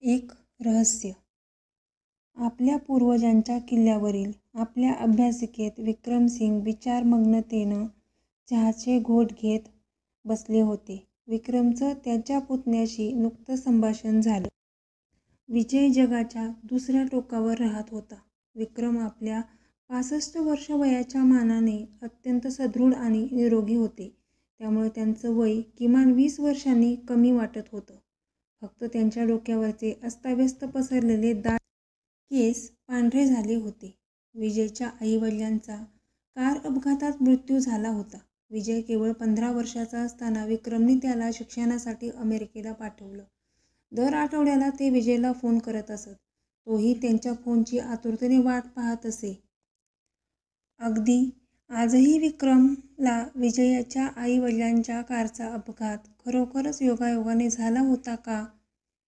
एक रहस्य. आपल्या पूर्वजांच्या किल्ल्यावरील आपल्या अभ्यासिकेत विक्रमसिंग विचारमग्नतेनं चहाचे घोट घेत बसले होते. विक्रमचं त्याच्या पुतण्याशी नुकतं संभाषण झालं. विजय जगाच्या दुसऱ्या टोकावर राहत होता. विक्रम आपल्या 65 वर्ष वयाच्या मानाने अत्यंत सदृढ आणि निरोगी होते. त्यामुळे त्यांचं वय किमान 20 वर्षांनी कमी वाटत होतं. फक्त त्यांच्या डोक्यावरचे अस्ताव्यस्त पसरलेले दाट केस पांढरे झाले होते. विजयच्या आईवडिलांचा कार अपघातात मृत्यू झाला होता. विजय केवळ 15 वर्षाचा असताना विक्रमने त्याला शिक्षणासाठी अमेरिकेला पाठवलं. दर आठवड्याला ते विजयला फोन करत असत. तोही त्यांच्या फोनची आतुरतेने वाट पाहत असे. अगदी आजही विक्रमला विजयाच्या आईवडिलांच्या कारचा अपघात खरोखरच योगायोगाने झाला होता का,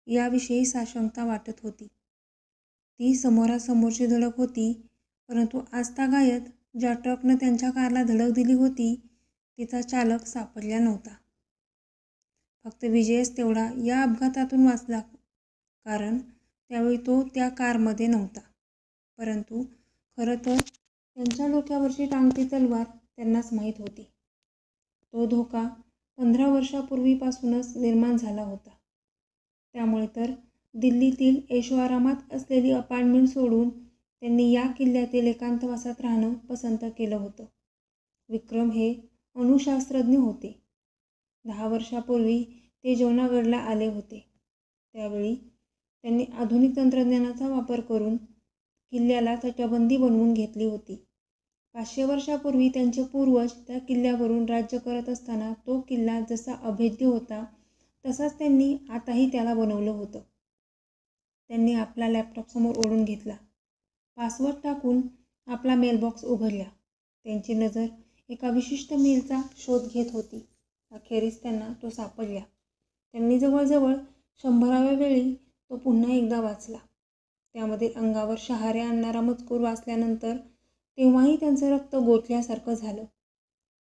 याविषयी साशंकता वाटत होती. ती समोरासमोरची धडक होती, परंतु आजतागायत ज्या ट्रकनं त्यांच्या कारला धडक दिली होती, तिचा चालक सापडला नव्हता. फक्त विजयच तेवढा या अपघातातून वाचला, कारण त्यावेळी तो त्या कारमध्ये नव्हता. परंतु खरं तर त्यांच्या डोक्यावरची टांगती तलवार त्यांनाच माहीत होती. तो धोका 15 वर्षापूर्वीपासूनच निर्माण झाला होता. त्यामुळे तर दिल्लीतील ऐशोआरामात असलेली अपार्टमेंट सोडून त्यांनी या किल्ल्यातील एकांतवासात राहणं पसंत केलं होतं. विक्रम हे अणुशास्त्रज्ञ होते. 10 वर्षापूर्वी ते जौनागडला आले होते. त्यावेळी त्यांनी आधुनिक तंत्रज्ञानाचा वापर करून किल्ल्याला तटबंदी बनवून घेतली होती. 500 वर्षापूर्वी त्यांचे पूर्वज त्या किल्ल्यावरून राज्य करत असताना तो किल्ला जसा अभेद्य होता, तसाच त्यांनी आताही त्याला बनवलं होतं. त्यांनी आपला लॅपटॉप समोर ओढून घेतला. पासवर्ड टाकून आपला मेलबॉक्स उघडला. त्यांची नजर एका विशिष्ट मेलचा शोध घेत होती. अखेरीस त्यांना तो सापडला. त्यांनी जवळजवळ 100व्या वेळी तो पुन्हा एकदा वाचला. त्यामधील अंगावर शहारे आणणारा मजकूर वाचल्यानंतर तेव्हाही त्यांचं रक्त गोठल्यासारखं झालं.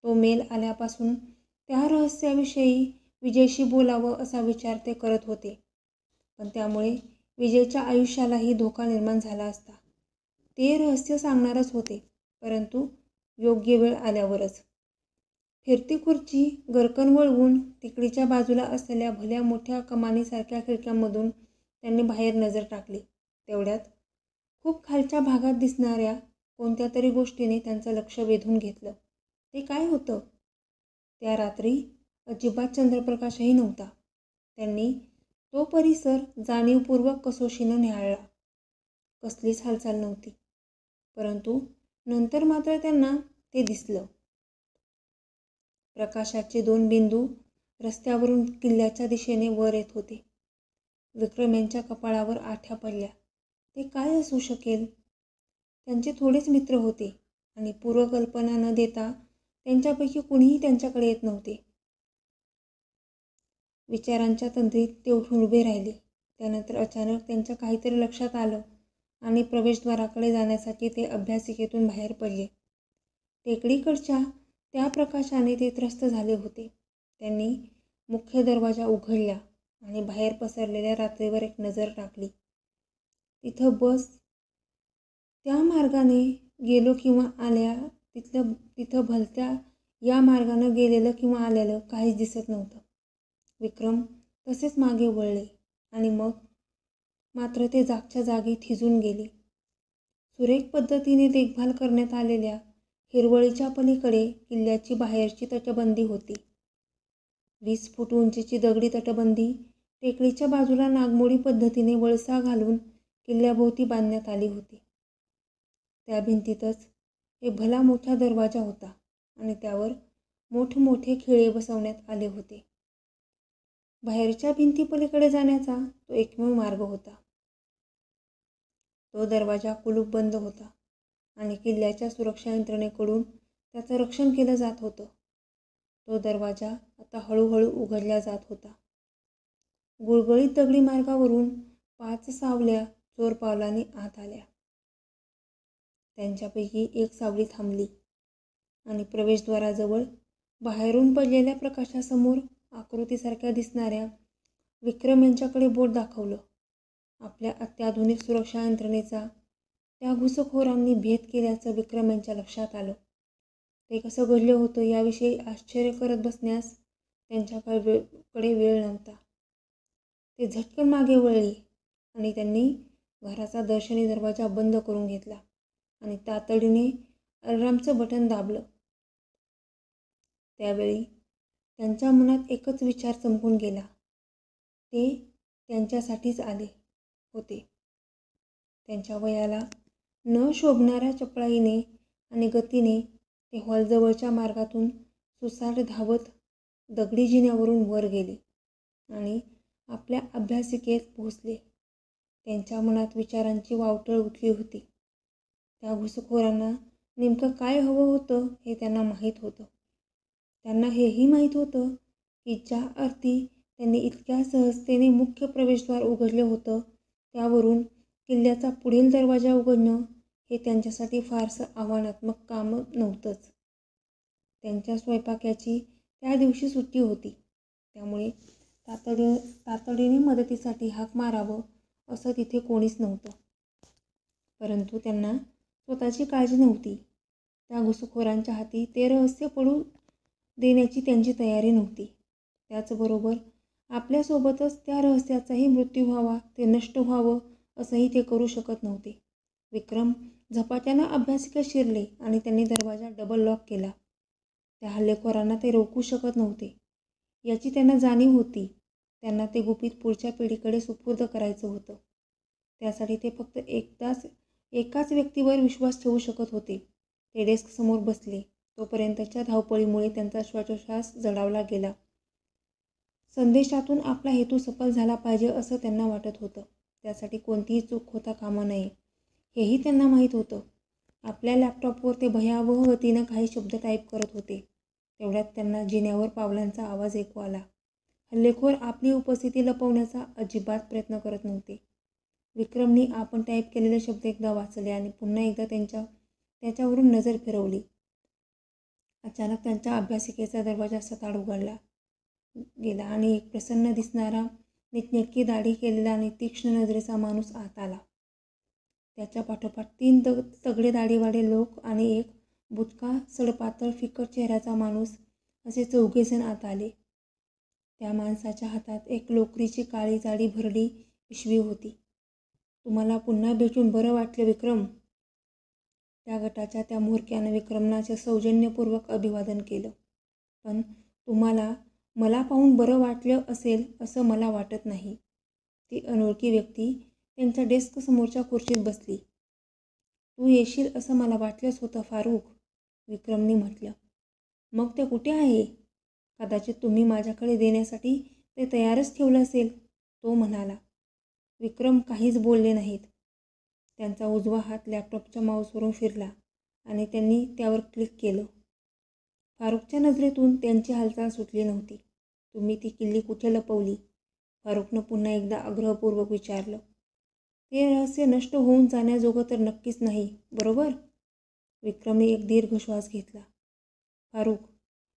तो मेल आल्यापासून त्या रहस्याविषयी विजयशी बोलावं असा विचार ते करत होते. पण त्यामुळे विजयच्या आयुष्यालाही धोका निर्माण झाला असता. ते रहस्य सांगणारच होते, परंतु योग्य वेळ आल्यावरच. फिरती खुर्ची गरकन वळवून तिकडीच्या बाजूला असलेल्या भल्या मोठ्या कमानीसारख्या खिडक्यांमधून त्यांनी बाहेर नजर टाकली. तेवढ्यात खूप खालच्या भागात दिसणाऱ्या कोणत्या तरी गोष्टीने त्यांचं लक्ष वेधून घेतलं. ते काय होतं? त्या रात्री अजिबात चंद्रप्रकाशही नव्हता. त्यांनी तो परिसर जाणीवपूर्वक कसोशीनं निहाळला. कसलीच हालचाल नव्हती. परंतु नंतर मात्र त्यांना ते दिसलं. प्रकाशाचे 2 बिंदू रस्त्यावरून किल्ल्याच्या दिशेने वर येत होते. विक्रम यांच्या कपाळावर आठ्या पडल्या. ते काय असू शकेल? त्यांचे थोडेच मित्र होते आणि पूर्वकल्पना न देता त्यांच्यापैकी कुणीही त्यांच्याकडे येत नव्हते. विचारांच्या तंद्रीत ते उठून उभे राहिले. त्यानंतर अचानक त्यांच्या काहीतरी लक्षात आलं आणि प्रवेशद्वाराकडे जाण्यासाठी ते अभ्यासिकेतून बाहेर पडले. टेकडीकडच्या त्या प्रकाशाने ते त्रस्त झाले होते. त्यांनी मुख्य दरवाजा उघडला आणि बाहेर पसरलेल्या रात्रीवर एक नजर टाकली. तिथं बस त्या मार्गाने गेलो किंवा आल्या तिथं भलत्या या मार्गानं गेलेलं किंवा आलेलं काहीच दिसत नव्हतं. विक्रम तसेच मागे वळले आणि मग मात्र ते जागच्या जागी थिजून गेले. सुरेख पद्धतीने देखभाल करण्यात आलेल्या हिरवळीच्या पलीकडे किल्ल्याची बाहेरची तटबंदी होती. 20 फूट उंचीची दगडी तटबंदी टेकडीच्या बाजूला नागमोडी पद्धतीने वळसा घालून किल्ल्याभोवती बांधण्यात आली होती. त्या भिंतीतच एक भला मोठा दरवाजा होता आणि त्यावर मोठमोठे खिळे बसवण्यात आले होते. बाहेरच्या भिंतीपलीकडे जाण्याचा तो एकमेव मार्ग होता. तो दरवाजा कुलूपबंद होता आणि किल्ल्याच्या सुरक्षा यंत्रणेकडून त्याचं रक्षण केलं जात होतं. तो दरवाजा आता हळूहळू उघडला जात होता. गुळगुळीत दगडी मार्गावरून 5 सावल्या चोर पावलांनी आत आल्या. त्यांच्यापैकी एक सावली थांबली आणि प्रवेशद्वाराजवळ बाहेरून पडलेल्या प्रकाशासमोर आकृतीसारख्या दिसणाऱ्या विक्रम यांच्याकडे बोट दाखवलं. आपल्या अत्याधुनिक सुरक्षा यंत्रणेचा त्या घुसखोरांनी भेद केल्याचं विक्रम यांच्या लक्षात आलं. ते कसं घडलं होतं याविषयी आश्चर्य करत बसण्यास त्यांच्याकडे वेळ नव्हता. ते झटकन मागे वळले आणि त्यांनी घराचा दर्शनी दरवाजा बंद करून घेतला आणि तातडीने अलार्मचं बटन दाबलं. त्यावेळी त्यांच्या मनात एकच विचार चमकून गेला. ते त्यांच्यासाठीच आले होते. त्यांच्या वयाला न शोभणाऱ्या चपळाईने आणि गतीने ते हॉलजवळच्या मार्गातून सुसाट धावत दगडी जिन्यावरून वर गेले आणि आपल्या अभ्यासिकेत पोहोचले. त्यांच्या मनात विचारांची वावटळ उठली होती. त्या घुसखोरांना नेमकं काय हवं होतं हे त्यांना माहीत होतं. त्यांना हेही माहीत होतं की ज्या अर्थी त्यांनी इतक्या सहजतेने मुख्य प्रवेशद्वार उघडलं होतं त्यावरून किल्ल्याचा पुढील दरवाजा उघडणं हे त्यांच्यासाठी फारसं आव्हानात्मक काम नव्हतंच. त्यांच्या स्वयंपाक्याची त्या दिवशी सुट्टी होती. त्यामुळे तातडीने मदतीसाठी हाक मारावं असं तिथे कोणीच नव्हतं. परंतु त्यांना स्वतःची काळजी नव्हती. त्या घुसखोरांच्या हाती ते रहस्य पडू देण्याची त्यांची तयारी नव्हती. त्याचबरोबर आपल्यासोबतच त्या रहस्याचाही मृत्यू व्हावा, ते नष्ट व्हावं असंही ते करू शकत नव्हते. विक्रम झपाट्यानं अभ्यासिकेत शिरले आणि त्यांनी दरवाजा डबल लॉक केला. त्या हल्लेखोरांना ते रोखू शकत नव्हते याची त्यांना जाणीव होती. त्यांना ते गुपित पुढच्या पिढीकडे सुपूर्द करायचं होतं. त्यासाठी ते फक्त एकाच व्यक्तीवर विश्वास ठेवू शकत होते. ते डेस्कसमोर बसले तोपर्यंतच्या धावपळीमुळे त्यांचा श्वासोच्छ्वास जडावला गेला. संदेशातून आपला हेतू सफल झाला पाहिजे असं त्यांना वाटत होतं. त्यासाठी कोणतीही चूक होता कामा नये हेही त्यांना माहीत होतं. आपल्या लॅपटॉपवर ते भयावह गतीनं काही शब्द टाईप करत होते. तेवढ्यात त्यांना जिन्यावर पावलांचा आवाज ऐकू आला. हल्लेखोर आपली उपस्थिती लपवण्याचा अजिबात प्रयत्न करत नव्हते. विक्रमनी आपण टाईप केलेले शब्द एकदा वाचले आणि पुन्हा एकदा त्याच्यावरून नजर फिरवली. अचानक त्यांच्या अभ्यासिकेचा दरवाजा सताड उघडला गेला आणि एक प्रसन्न दिसणारा, नीटनेटकी दाढी केलेला आणि तीक्ष्ण नजरेचा माणूस आत आला. त्याच्या पाठोपाठ 3 तगडे दाढीवाले लोक आणि एक बुचका सडपातळ फिकट चेहऱ्याचा माणूस असे 4घे जण आत आले. त्या माणसाच्या हातात एक लोकरीची काळी जाडी भरडी पिशवी होती. तुम्हाला पुन्हा भेटून बरं वाटलं विक्रम. त्या गटाच्या त्या म्होरक्यानं विक्रमनाचे सौजन्यपूर्वक अभिवादन केलं. पण तुम्हाला मला पाहून बरं वाटलं असेल असं मला वाटत नाही. ती अनोळखी व्यक्ती त्यांच्या डेस्कसमोरच्या खुर्चीत बसली. तू येशील असं मला वाटलंच होतं फारूक, विक्रमनी म्हटलं. मग ते कुठे आहे? कदाचित तुम्ही माझ्याकडे देण्यासाठी ते तयारच ठेवलं असेल, तो म्हणाला. विक्रम काहीच बोलले नाहीत. त्यांचा उजवा हात लॅपटॉपच्या माऊसवरून फिरला आणि त्यांनी त्यावर क्लिक केलं. फारूकच्या नजरेतून त्यांची हालचाल सुटली नव्हती. तुम्ही ती किल्ली कुठे लपवली? फारूकनं पुन्हा एकदा आग्रहपूर्वक विचारलं. ते रहस्य नष्ट होऊन जाण्याजोगं तर नक्कीच नाही, बरोबर? विक्रमने एक दीर्घ श्वास घेतला. फारूक,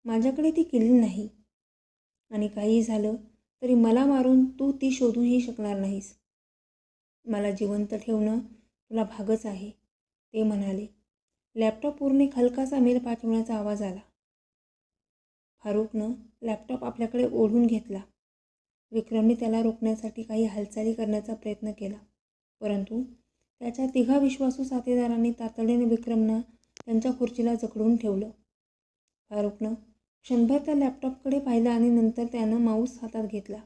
माझ्याकडे ती किल्ली नाही आणि काहीही झालं तरी मला मारून तू ती शोधूही शकणार नाहीस. मला जिवंत ठेवणं तुला भागच आहे, ते म्हणाले. लॅपटॉपवरून एक हलकासा मेल पाठवण्याचा आवाज आला. फारूकनं लॅपटॉप आपल्याकडे ओढून घेतला. विक्रमने त्याला रोखण्यासाठी काही हालचाली करण्याचा प्रयत्न केला, परंतु त्याच्या 3 विश्वासू साथीदारांनी तातडीने विक्रमना त्यांच्या खुर्चीला जखडून ठेवलं. फारूकनं क्षणभर त्या लॅपटॉपकडे पाहिलं आणि नंतर त्यानं माऊस हातात घेतला.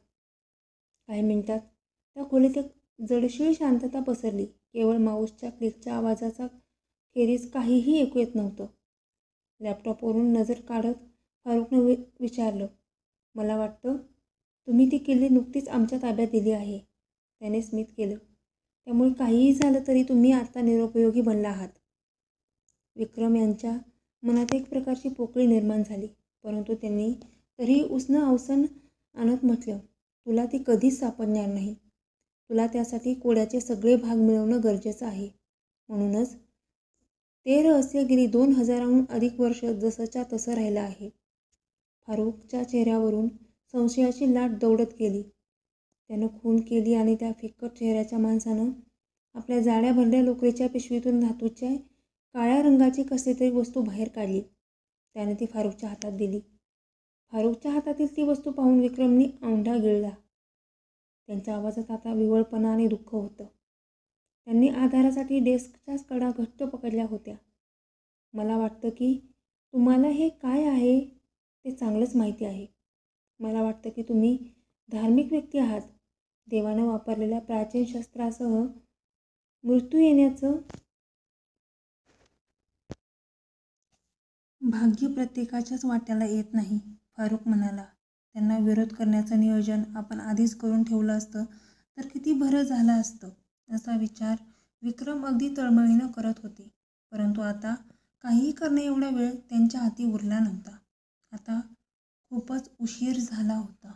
काही मिनिटात त्या खोलीत एक जडशीळ शांतता पसरली. केवळ माऊसच्या क्लिकच्या आवाजाचा खेरीज काहीही ऐकू येत नव्हतं. लॅपटॉपवरून नजर काढत फारूकनं विचारलं, मला वाटतं तुम्ही ती किल्ली नुकतीच आमच्या ताब्यात दिली आहे. त्याने स्मित केलं. त्यामुळे काहीही झालं तरी तुम्ही आता निरुपयोगी बनला आहात. विक्रम यांच्या मनात एक प्रकारची पोकळी निर्माण झाली, परंतु त्यांनी तरीही उसनं अवसन आणत म्हटलं, तुला ती कधीच सापडणार नाही. तुला त्यासाठी कोड्याचे सगळे भाग मिळवणं गरजेचं आहे. म्हणूनच ते रहस्य गेली 2000हून अधिक वर्ष जसंच्या तसं राहिलं आहे. फारूकच्या चेहऱ्यावरून संशयाची लाट दौडत गेली. त्यानं खून केली आणि त्या फिक्कट चेहऱ्याच्या माणसानं आपल्या जाड्या भरल्या लोकरीच्या पिशवीतून धातूच्या काळ्या रंगाची कसली तरी वस्तू बाहेर काढली. त्याने ती फारुखच्या हातात दिली. फारुखच्या हातातील ती वस्तू पाहून विक्रमने औंढा गिळला. त्यांच्या आवाजात आता विव्हळपणा आणि दुःख होतं. त्यांनी आधारासाठी डेस्कच्याच कडा घट्ट पकडल्या होत्या. मला वाटतं की तुम्हाला हे काय आहे ते चांगलंच माहिती आहे. मला वाटतं की तुम्ही धार्मिक व्यक्ती आहात. देवानं वापरलेल्या प्राचीन शस्त्रासह मृत्यू येण्याचं भाग्य प्रत्येकाच्याच वाट्याला येत नाही, फारुख म्हणाला. त्यांना विरोध करण्याचं नियोजन आपण आधीच करून ठेवलं असतं तर किती बरं झालं असतं, असा विचार विक्रम अगदी तळमळीनं करत होते. परंतु आता काहीही करणे एवढा वेळ त्यांच्या हाती उरला नव्हता. आता खूपच उशीर झाला होता.